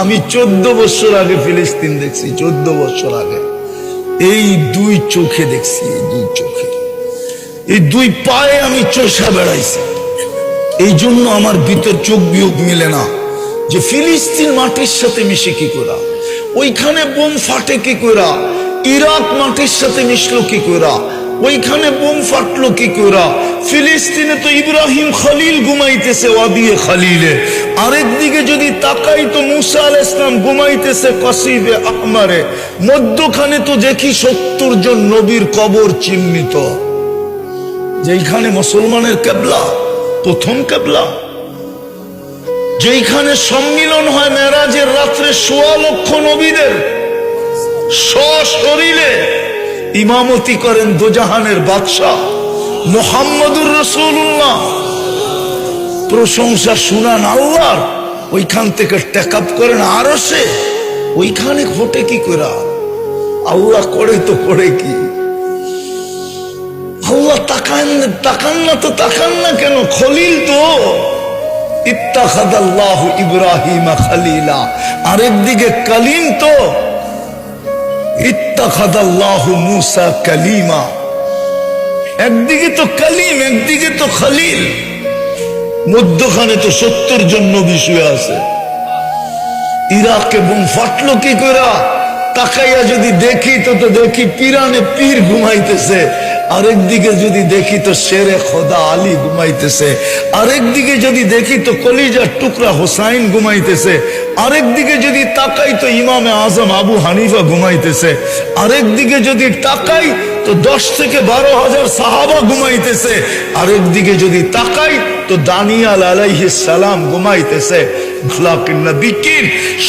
আমি 14 বছর আগে ফিলিস্তিন দেখছি, 14 বছর আগে। এই দুই চোখে দেখছি, এই দুই চোখে, এই দুই পায়ে আমি চষা বেড়াইছি। এই জন্য আমার ভিতর চোখ বিয়োগ মিলে না যে ফিলিস্তিন মাটির সাথে মিশে কি করা, ওইখানে বোম ফাটে কি করা, ইরাক মাটির সাথে মিশলো কি করা, ওইখানে বোম ফাটলো কি করা। ফিলিস্তিনে তো ইব্রাহিম খলিল ঘুমাইতেছে ওয়াদিয়ে খলিলে, আরেক দিকে যদি তাকাই তো মুসা আলাইহিস সালাম ঘুমাইতেছে কসিবে আহমারে। মধ্যখানে তো দেখি 70 জন নবীর কবর চিহ্নিত, যেখানে মুসলমানের কিবলা, প্রথম কিবলা, যেখানে সম্মিলন হয় মেরাজের রাত্রে 1.25 লক্ষ নবীদের, সশরীরে ইমামতি করেন দোজাহানের বাদশাহ মুহাম্মদুর রাসূলুল্লাহ। প্রশংসা শুনান আল্লাহর, ওইখান থেকে টেকআপ করেন আরশে। ওইখানে ঘটে কি করা, আল্লাহ করে তো করে কি? আল্লাহ তাকান না তো তাকান না কেন? খলিল তো ইত্তাখাযাল্লাহু ইব্রাহিমা খলিলা, আরেকদিকে কালিম তো ইত্তাখাযাল্লাহু মুসা কালিমা। একদিকে তো কালিম, একদিকে তো খলিল, মধ্যখানে তো 70 জন নবী শুয়ে আছে। ইরাকে বোম ফাটলো কি করে? তাকাইয়া যদি দেখি তো দেখি পিরানে পীর ঘুমাইতেছে, আরেকদিকে যদি দেখি তো শেরে খোদা আলী ঘুমাইতেছে, আরেকদিকে যদি দেখি তো কলিজার টুকরা হোসাইন ঘুমাইতেছে, আরেকদিকে যদি তাকাই তো ইমামে আজম আবু হানিফা ঘুমাইতেছে, আরেকদিকে যদি তাকাই তো 10 থেকে 12,000 সাহাবা ঘুমাইতেছে, আরেকদিকে যদি তাকাই তো দানিয়াল আলাইহিস সালাম ঘুমাইতেছে। আখলাকের নবীকে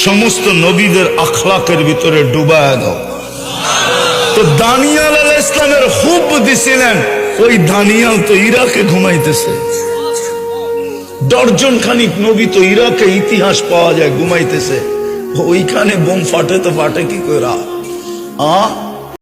সমস্ত নবীদের আখলাকের ভিতরে ডুবায় দাও। তো দানিয়াল আলাইহিস সালামের হুব দিছিলেন, ওই দানিয়াল তো ইরাকে ঘুমাইতেছে। দর্জন খানিক নবী তো ইরাকে ইতিহাস পাওয়া যায় ঘুমাইতেছে। ওইখানে বোম ফাটে তো ফাটে কি করে?